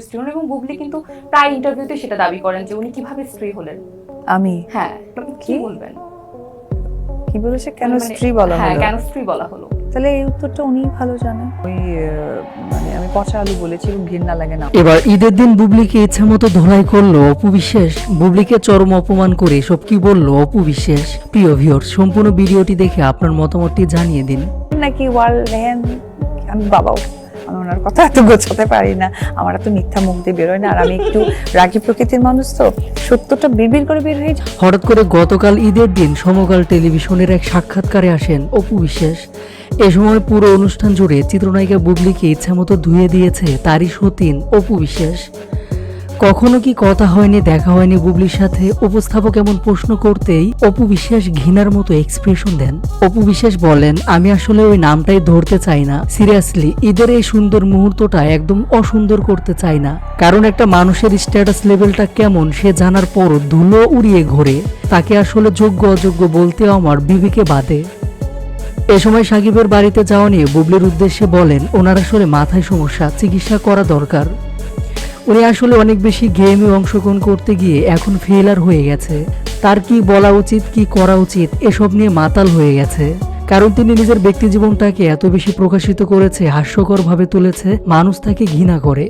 স্ত্রী হন এবং বুবলি কিন্তু প্রায় ইন্টারভিউতে সেটা দাবি করেন যে উনি কিভাবে স্ত্রী হলেন। আমি হ্যাঁ, কি বলবেন? কি বলেছে, কেন মানে স্ত্রী বলা হ্যাঁ, হলো? কেন স্ত্রী বলা হলো? তাহলে এই উত্তরটা উনিই ভালো জানেন। ওই মানে আমি পচা আলু বলেছি এবং ঘৃণা লাগে না। এবার ঈদের দিন বুবলিকে ইচ্ছে মতো ধোলাই করলো অপু বিশ্বাস। বুবলিকে চরম অপমান করে সব কি বললো অপু বিশ্বাস। প্রিয় ভিউয়ার্স, সম্পূর্ণ ভিডিওটি দেখে আপনার মতামতটি জানিয়ে দিন। নাকি ওয়ার্ল্ড রেহেন, আমি বাবাও, আমি ওনার কথা এত গোছাতে পারি না, আমার এত মিথ্যা মুখ দিয়ে বেরোয় না, আর আমি একটু রাগী প্রকৃতির মানুষ, তো সত্যটা বিড়বিড় করে বের হয়ে যায়। হঠাৎ করে গতকাল ঈদের দিন সমকাল টেলিভিশনের এক সাক্ষাৎকারে আসেন অপু বিশ্বাস। এ সময় পুরো অনুষ্ঠান জুড়ে চিত্রনায়িকা বুবলিকে ইচ্ছামতো ধুয়ে দিয়েছে তারই সতীন অপু বিশ্বাস। কখনো কি কথা হয়নি, দেখা হয়নি বুবলির সাথে? উপস্থাপক এমন প্রশ্ন করতেই অপু বিশ্বাস ঘৃণার মতো এক্সপ্রেশন দেন। অপু বিশ্বাস বলেন, আমি আসলে ওই নামটাই ধরতে চাই না। সিরিয়াসলি, ঈদের এই সুন্দর মুহূর্তটা একদম অসুন্দর করতে চাই না। কারণ একটা মানুষের স্ট্যাটাস লেভেলটা কেমন সে জানার পরও ধুলো উড়িয়ে ঘোরে, তাকে আসলে যোগ্য অযোগ্য বলতেও আমার বিবেকে বাধে। এ সময় সাকিবের বাড়িতে যাওয়া নিয়ে বুবলির উদ্দেশ্যে বলেন, ওনার আসলে মাথায় সমস্যা, চিকিৎসা করা দরকার। উনি আসলে অনেক বেশি গেমে অংশগ্রহণ করতে গিয়ে এখন ফেলার হয়ে গেছে। তার কি বলা উচিত, কি করা উচিত এসব নিয়ে মাতাল হয়ে গেছে। কারণ তিনি নিজের ব্যক্তি জীবনটাকে এত বেশি প্রকাশিত করেছে, হাস্যকরভাবে তুলেছে, মানুষ তাকে ঘৃণা করে।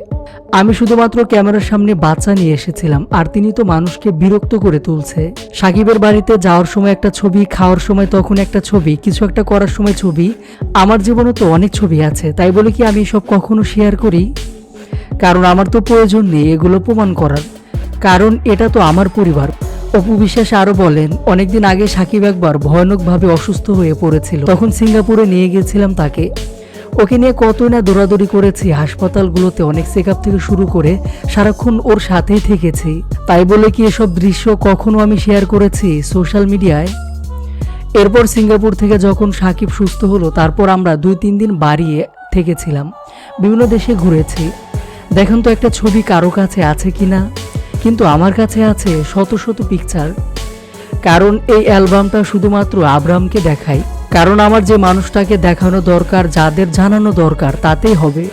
আমি শুধুমাত্র ক্যামেরার সামনে বাচ্চা নিয়ে এসেছিলাম, আর তিনি তো মানুষকে বিরক্ত করে তুলছে। সাকিবের বাড়িতে যাওয়ার সময় একটা ছবি, খাওয়ার সময় তখন একটা ছবি, কিছু একটা করার সময় ছবি। আমার জীবনে তো অনেক ছবি আছে, তাই বলে কি আমি সব কখনো শেয়ার করি? কারণ আমার তো প্রয়োজন নেই এগুলো প্রমাণ করার, কারণ এটা তো আমার পরিবার। অপু বিশ্বাস আরো বলেন, অনেকদিন আগে সাকিব একবার ভয়ানকভাবে অসুস্থ হয়ে পড়েছিল, তখন সিঙ্গাপুরে নিয়ে গিয়েছিলাম তাকে। ওকে নিয়ে কতই না দৌড়াদৌড়ি করেছি, হাসপাতালগুলোতে অনেক চেক আপ থেকে শুরু করে সারাক্ষণ ওর সাথেই থেকেছি। তাই বলে কি এসব দৃশ্য কখনো আমি শেয়ার করেছি সোশ্যাল মিডিয়ায়? এরপর সিঙ্গাপুর থেকে যখন সাকিব সুস্থ হলো, তারপর আমরা 2-3 দিন বাড়িয়ে থেকেছিলাম, বিভিন্ন দেশে ঘুরেছি। দেখুন তো একটা ছবি কারো কাছে আছে কিনা, কিন্তু আমার কাছে আছে শত শত পিকচার। কারণ এই অ্যালবামটা শুধুমাত্র আব্রামকে দেখাই, কারণ আমার যে মানুষটাকে দেখানো দরকার, যাদের জানানো দরকার তাতেই হবে।